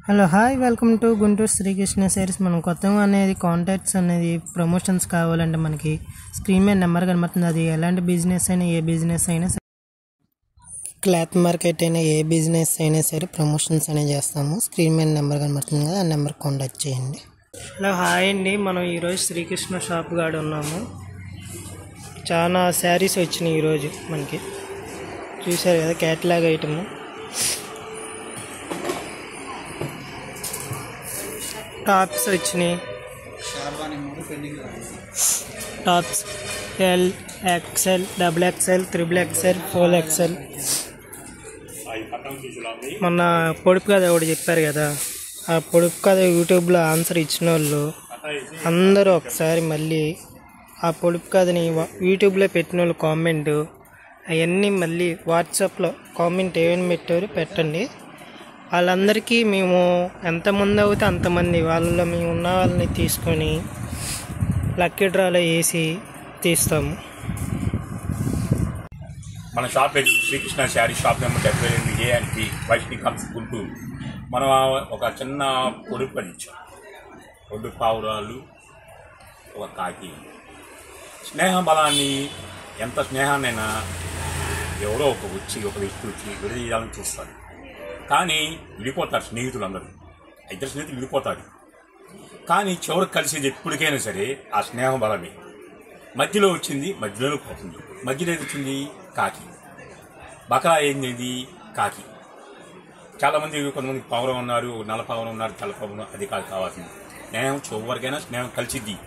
Hello hi welcome to Guntur Srikrishna sarees. మనం కొత్తగా అనేది కాంటాక్ట్స్ అనేది ప్రమోషన్స్ కావాలంటే మనకి స్క్రీన్ మీద నెంబర్ కనబడుతుంది. అది ఎలాంటి బిజినెస్ అయినా ఏ బిజినెస్ అయినా సరే, క్లాత్ మార్కెట్ అయినా ఏ బిజినెస్ అయినా సరే ప్రమోషన్స్ అనేవి చేస్తాము. స్క్రీన్ మీద నెంబర్ కనబడుతుంది కదా, ఆ నెంబర్ కాంటాక్ట్ చేయండి. హలో హాయ్ అండి, మనం ఈరోజు శ్రీకృష్ణ షాప్ కాడ ఉన్నాము. చాలా శారీస్ వచ్చినాయి ఈరోజు మనకి, చూసారు కదా క్యాటలాగ్ ఐటమ్. టాప్స్ వచ్చినాయి, tops L, XL, double XL, triple XL, 4XL. మొన్న పొడుపు కథ ఒకటి చెప్పారు కదా, ఆ పొడుపు కథ యూట్యూబ్లో ఆన్సర్ ఇచ్చిన వాళ్ళు అందరూ ఒకసారి మళ్ళీ ఆ పొడుపు కథని యూట్యూబ్లో పెట్టిన వాళ్ళు కామెంట్ అవన్నీ మళ్ళీ వాట్సాప్లో కామెంట్ ఏమైనా పెట్టారు పెట్టండి. వాళ్ళందరికీ మేము ఎంతమంది అవుతే అంతమంది వాళ్ళలో మేము ఉన్న వాళ్ళని తీసుకొని లక్కీ డ్రాలో వేసి తీస్తాము. మన షాప్ పేరు Srikrishna saree shop number 78 A and B, Vaishnavi కమ్స్ గుంటూరు. మనం ఒక చిన్న పొడుపు పని ఇచ్చాం. 2 పావురాలు, ఒక కాకి. స్నేహ బలాన్ని, ఎంత స్నేహాన్నైనా ఎవరో ఒక వ్యక్తి వచ్చి విడదీయాలని చూస్తారు. కానీ విడిపోతారు స్నేహితులందరూ, ఇద్దరు స్నేహితులు విడిపోతారు. కానీ చివరికి కలిసేది ఎప్పటికైనా సరే ఆ స్నేహ బలమే. మధ్యలో వచ్చింది, మధ్యలోనే పోతుంది. మధ్యలో ఏది వచ్చింది? కాకి. బకరా ఏంది? కాకి. చాలామంది, కొంతమంది పావురం ఉన్నారు, నల్ల పావురం ఉన్నారు, తెల్ల పావురం. అది కాదు కావాల్సింది. స్నేహం చివరికైనా స్నేహం కలిసిద్ది.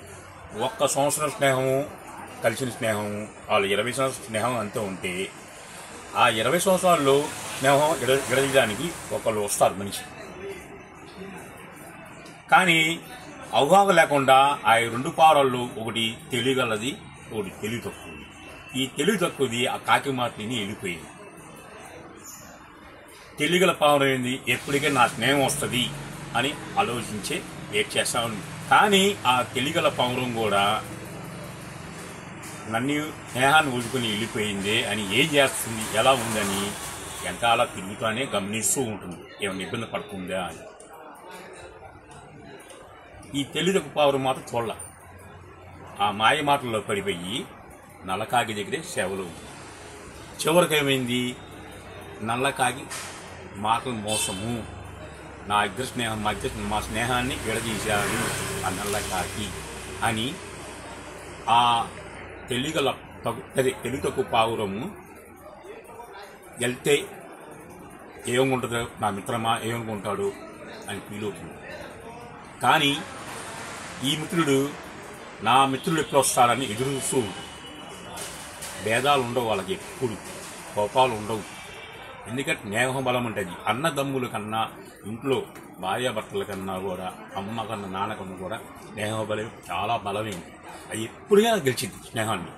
1 సంవత్సరం స్నేహము, కలిసిన స్నేహం, వాళ్ళు 20 సంవత్సరాల స్నేహం అంతా ఉంటే ఆ 20 సంవత్సరాల్లో స్నేహం విడదీయడానికి ఒకళ్ళు వస్తారు మనిషి. కానీ అవగాహన లేకుండా ఆ 2 పావురాల్లో ఒకటి తెలియగలది, ఒకటి తెలివి తక్కువది. ఈ తెలివి తక్కువది ఆ కాకి మాటని వెళ్ళిపోయింది. తెలియగల పావురం ఏంది? ఎప్పటికీ నా స్నేహం వస్తుంది అని ఆలోచించే వెయిట్ చేస్తా ఉంది. కానీ ఆ తెలియగల పావురం కూడా నన్ను స్నేహాన్ని ఊదుకుని వెళ్ళిపోయిందే అని ఏం చేస్తుంది, ఎలా ఉందని వెనకాల తిరుగుతానే గమనిస్తూ ఉంటుంది, ఏమైనా ఇబ్బంది పడుతుందా అని. ఈ తెలియదకు పావురం మాత్రం చూడాల. ఆ మాయ మాటల్లో పడిపోయి నల్లకాకి దగ్గరే సేవలు ఉంది. చివరికి ఏమైంది? నల్లకాకి మాటలు మోసము, నా ఇద్దరు స్నేహం, మా స్నేహాన్ని విడదీశాడు ఆ నల్లకాకి అని ఆ తెలివి తక్కువ పావురము వెళ్తే ఏమనుకుంటుందో, నా మిత్రమా ఏమనుకుంటాడు అని ఫీల్ అవుతుంది. కానీ ఈ మిత్రుడు నా మిత్రుడు ఎప్పుడు వస్తాడని ఎదురు చూస్తూ ఉంటుంది. భేదాలు ఉండవు వాళ్ళకి, ఎప్పుడు కోపాలు ఉండవు. ఎందుకంటే స్నేహ బలం ఉంటుంది. అన్నదమ్ముల కన్నా, ఇంట్లో భార్యాభర్తల కన్నా కూడా, అమ్మ కన్నా నాన్న కన్నా కూడా స్నేహ బలం చాలా బలమే ఉంది. అది ఎప్పుడుగా గెలిచింది స్నేహాన్ని.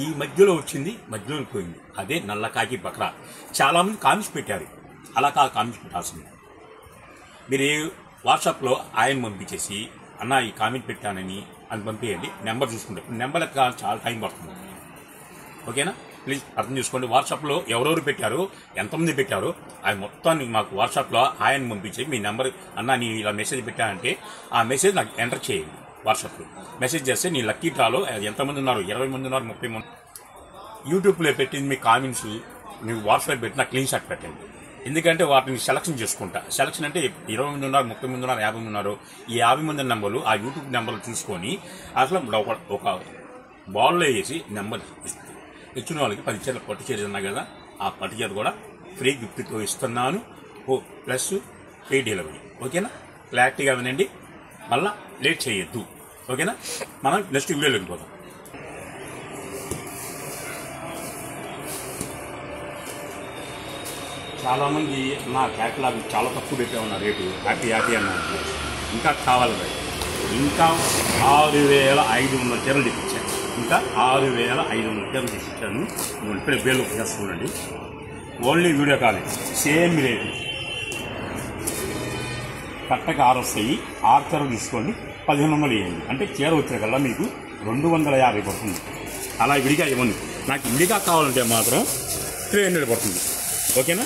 ఈ మధ్యలో వచ్చింది, మధ్యలో పోయింది. అదే నల్లకాకి బకరా. చాలామంది కామెంట్స్ పెట్టారు, అలా కాదు కామెంట్స్ పెట్టాల్సింది. మీరు వాట్సాప్లో ఆయన పంపించేసి, అన్న ఈ కామెంట్ పెట్టానని అని పంపించండి. నెంబర్ చూసుకుంటే నెంబర్ చాలా టైం పడుతుంది. ఓకేనా? ప్లీజ్ అర్థం చేసుకోండి. వాట్సాప్లో ఎవరెవరు పెట్టారో, ఎంతమంది పెట్టారో అది మొత్తాన్ని మాకు వాట్సాప్లో ఆయన పంపించి, మీ నెంబర్ అన్న నీ ఇలా మెసేజ్ పెట్టానంటే ఆ మెసేజ్ నాకు ఎంటర్ చేయండి. వాట్సాప్లో మెసేజ్ చేస్తే నీ లక్కీ డ్రాలో ఎంతమంది ఉన్నారు, 20 మంది ఉన్నారు, 30 మంది. యూట్యూబ్లో పెట్టింది మీ కామెంట్స్ మీకు వాట్సాప్ పెట్టిన క్లీన్ షాట్ పెట్టండి. ఎందుకంటే వాటిని సెలక్షన్ చేసుకుంటా. సెలక్షన్ అంటే 20 మంది ఉన్నారు, 30 మంది ఉన్నారు, 50 మంది ఉన్నారు. ఈ 50 మంది నెంబర్లు ఆ యూట్యూబ్ నెంబర్లు చూసుకొని అసలు ఒక బాల్లో వేసి నెంబర్ ఇచ్చిన వాళ్ళకి 10 చీరలు పట్టు చీర ఉన్నా కదా, ఆ పట్టు చీర కూడా ఫ్రీ గిఫ్ట్తో ఇస్తున్నాను, ప్లస్ ఫ్రీ డెలివరీ. ఓకేనా? క్లారిటీగా వినండి, మళ్ళా లేట్ చేయొద్దు. ఓకేనా? మనం నెక్స్ట్ వీడియోలో వెళ్ళిపోతాం. చాలామంది నా క్యాటలాగ్ చాలా తక్కువ పెట్టామన్న రేటు, హ్యాపీ అన్నారు. ఇంకా కావాలి, ఇంకా 6500 చీరలు తెప్పించాను. ఇంకా 6500 చీరలు తెప్పించాను. ఇప్పుడే బేలు చేస్తుండండి. Only video call, same rate. కట్టకి 6 వస్తాయి. 6 చీరలు తీసుకోండి, 1500 వేయండి. అంటే చీర వచ్చిన కల్లా మీకు 250 పడుతుంది. అలా విడిగా ఇవ్వండి. నాకు విడిగా కావాలంటే మాత్రం 300 పడుతుంది. ఓకేనా?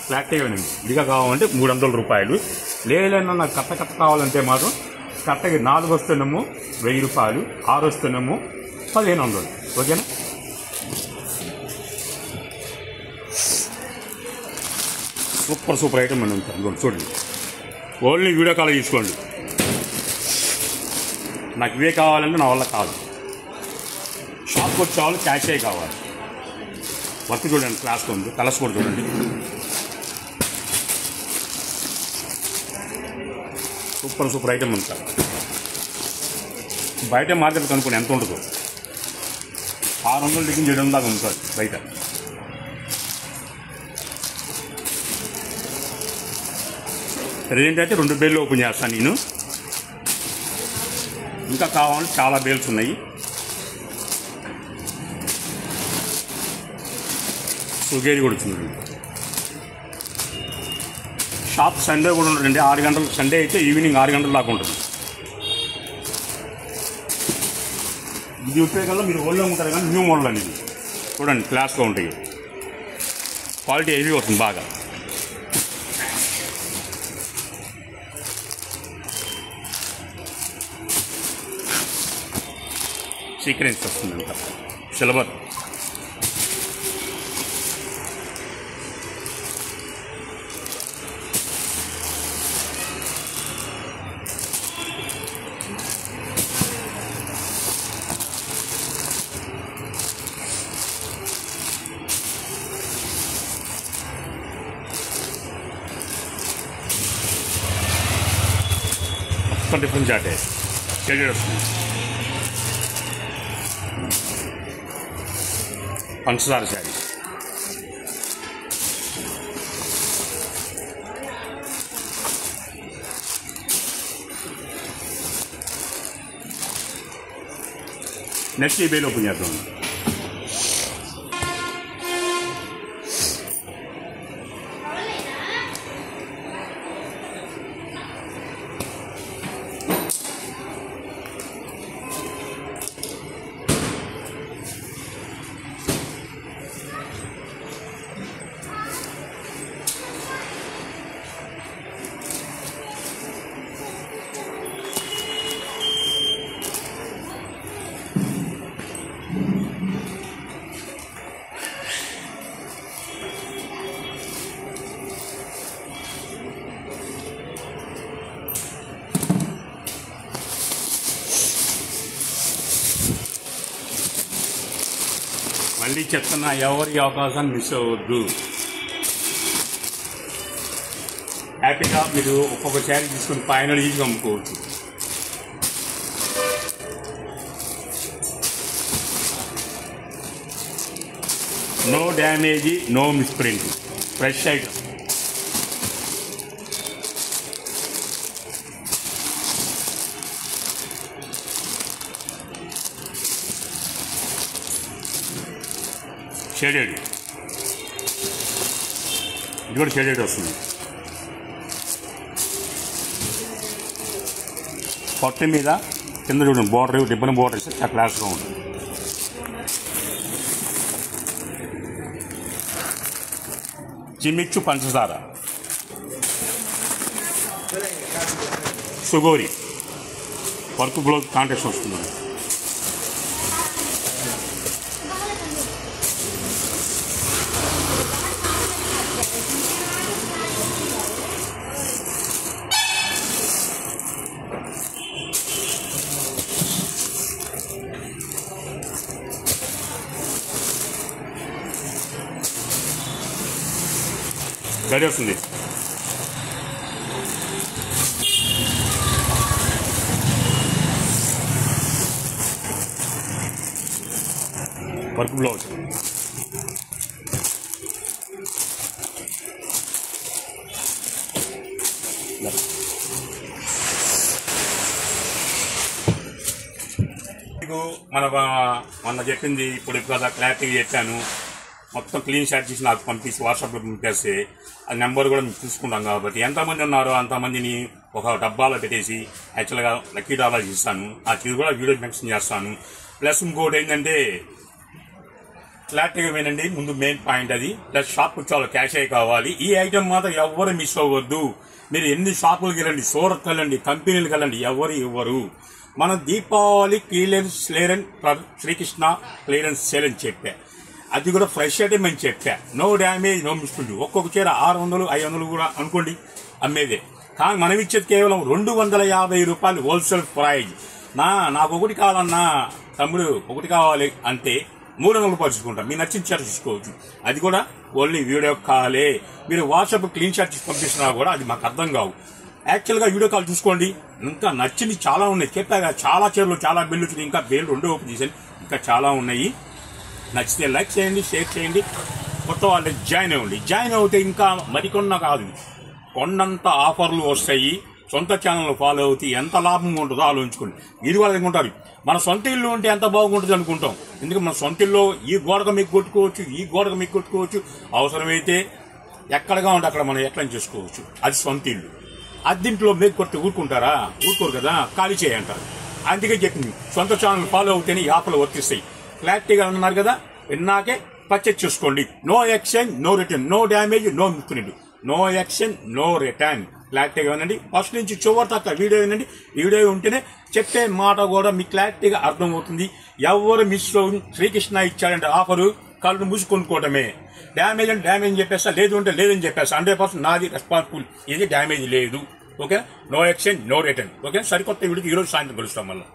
ఫ్లాట్గానండి. విడిగా కావాలంటే 300 రూపాయలు. లేదన్నా నాకు కట్ట కావాలంటే మాత్రం కట్టకి 4 వస్తేనేమో 1000 రూపాయలు, 6 వస్తేనేమో 1500. ఓకేనా? సూపర్ ఐటమ్ అని ఉంటాను. చూడండి, ఓన్లీ వీడియో కాల్ తీసుకోండి. నాకు ఇవే కావాలంటే నా వల్ల కాదు. షాప్కి వచ్చేవాళ్ళు క్యాషే కావాలి. వర్క్ చూడండి, క్లాస్లో ఉంది. కలర్స్ కూడా చూడండి, సూపర్ ఐటమ్ ఉంటారు. బయట మార్కెట్ కనుక్కొని ఎంత ఉంటుందో 600 డిగ్రీ 700 దాకా ఉంటుంది బయట. ఏంటంటే 2 బేళ్ళు ఓపెన్ చేస్తాను నేను. ఇంకా కావాలంటే చాలా బేల్స్ ఉన్నాయి. సుగేరి కూడా వచ్చింది. షాప్ సండే కూడా ఉంటుందండి. 6 గంటలు సండే అయితే ఈవినింగ్ 6 గంటల దాకా ఉంటుంది. ఇది ఉపయోగంలో మీరు ఓల్డ్లో ఉంటారు కానీ న్యూ మోడల్ అనేది చూడండి, క్లాస్లో ఉంటాయి. క్వాలిటీ హెవీ వస్తుంది బాగా. సీక్వెన్స్ వస్తుంది అంతా సిలబర్. డిఫరెంట్ చాటే షేడెడ్ వస్తుంది. పంచదార శారీ, నెక్స్ట్ ఈ బేల్ ఓపెన్ చేద్దాం. మళ్ళీ చెప్తున్నా, ఎవరి అవకాశాన్ని మిస్ అవ్వద్దు. హ్యాపీగా మీరు ఒక్కొక్క శారీ తీసుకుని 500 ఈజీగా అమ్ముకోవచ్చు. No damage, no misprint, fresh item. Shaded, ఇది కూడా షేడెడ్ వస్తుంది. పొట్ట మీద కింద చూడండి బోర్డర్, రిబ్బన్ బోర్డర్ ఇస్తే చాలా క్లాస్గా ఉంటుంది. జిమిచ్చు పంచదార, సుగోరి వర్క్ బ్లౌజ్ కాంటెక్స్ట్ వస్తుంది. గడి వస్తుంది. వర్క్ బ్లౌజ్, మొన్న చెప్పింది ఇప్పుడు కదా క్లారిటీగా చెప్పాను. మొత్తం క్లీన్ షాట్ చేసి నాకు పంపించి వాట్సాప్లో పంపిస్తే ఆ నెంబర్ కూడా మీకు చూసుకుంటాం. కాబట్టి ఎంతమంది ఉన్నారో అంతమందిని ఒక డబ్బాలో పెట్టేసి యాక్చువల్గా లక్కీ డాలర్స్ ఇస్తాను. అది కూడా వీడియో మెన్షన్ చేస్తాను. ప్లస్ ఇంకోటి ఏంటంటే క్లారిటీగా వినండి. ముందు మెయిన్ పాయింట్ అది. ప్లస్ షాప్ చాలా క్యాష్ అయ్యి కావాలి. ఈ ఐటమ్ మాత్రం ఎవరు మిస్ అవ్వద్దు. మీరు ఎన్ని షాపులకు వెళ్ళండి, సూరత్ వెళ్ళండి, కంపెనీలకు వెళ్ళండి, ఎవరు ఇవ్వరు. మనం Deepavali clearance Srikrishna clearance sale అని చెప్పా. అది కూడా ఫ్రెష్ ఐటమ్ అని చెప్పా. No damage, no misprint. ఒక్కొక్క చీర 600, 500 కూడా అనుకోండి అమ్మేదే. కానీ మనం ఇచ్చేది కేవలం 250 రూపాయలు హోల్సేల్ ప్రైజ్. నాకు ఒకటి కావాలన్నా తమ్ముడు, ఒకటి కావాలి అంటే 300 రూపాయలు తీసుకుంటాం. మీకు నచ్చిన చీర తీసుకోవచ్చు. అది కూడా ఓన్లీ వీడియో కాలే. మీరు వాట్సాప్ క్లీన్ షాట్ పంపిస్తున్నా కూడా అది మాకు అర్థం కావు. యాక్చువల్గా వీడియో కాల్ చూసుకోండి. ఇంకా నచ్చింది చాలా ఉన్నాయి. చెప్పాగా చాలా చీరలు, చాలా బిల్లు వచ్చినాయి. ఇంకా బిల్లు 2 ఓపెన్ చేశాను. ఇంకా చాలా ఉన్నాయి. నచ్చితే లైక్ చేయండి, షేర్ చేయండి. కొత్త వాళ్ళు జాయిన్ అవ్వండి. జాయిన్ అవుతే ఇంకా మరికొన్న కాదు, కొండంత ఆఫర్లు వస్తాయి. సొంత ఛానల్ ఫాలో అవుతే ఎంత లాభం ఉంటుందో ఆలోచించుకోండి. ఇది వాళ్ళు అనుకుంటారు మన సొంత ఇల్లు ఉంటే ఎంత బాగుంటుంది అనుకుంటాం. ఎందుకంటే మన సొంత ఇల్లు ఈ గోడకు మీకు కొట్టుకోవచ్చు, ఈ గోడకు మీకు కొట్టుకోవచ్చు. అవసరమైతే ఎక్కడగా ఉంటే అక్కడ మనం ఎట్లా చేసుకోవచ్చు. అది సొంత ఇల్లు. అద్దెంట్లో మీకు కొట్టి ఊరుకుంటారా? ఊరుకోరు కదా, ఖాళీ చేయంటారు. అందుకే చెప్పింది సొంత ఛానల్ ఫాలో అవుతేనే ఈ ఆఫర్లు వర్తిస్తాయి. క్లారిటీగా ఉన్నారు కదా. విన్నాకే పర్చేజ్ చేసుకోండి. No exchange, no return, no damage, no misprint. No exchange, no return. క్లారిటీగా వినండి. ఫస్ట్ నుంచి చివరి దాకా వీడియో వినండి. వీడియో ఉంటేనే చెప్పే మాట కూడా మీకు క్లారిటీగా అర్థమవుతుంది. ఎవరు మిస్ శ్రీకృష్ణ ఇచ్చాడంటే ఆఫరు కళ్ళు మూసుకొనుకోవటమే. డ్యామేజ్ అంటే డ్యామేజ్ చెప్పేస్తా, లేదు అంటే లేదని చెప్పేస్తా. 100% నాది రెస్పాన్సిబుల్. ఇది డ్యామేజ్ లేదు. Okay, no exchange, no return. Okay, సరికొత్త వీడియోకి ఈరోజు సాయంత్రం కలుస్తాం మళ్ళీ.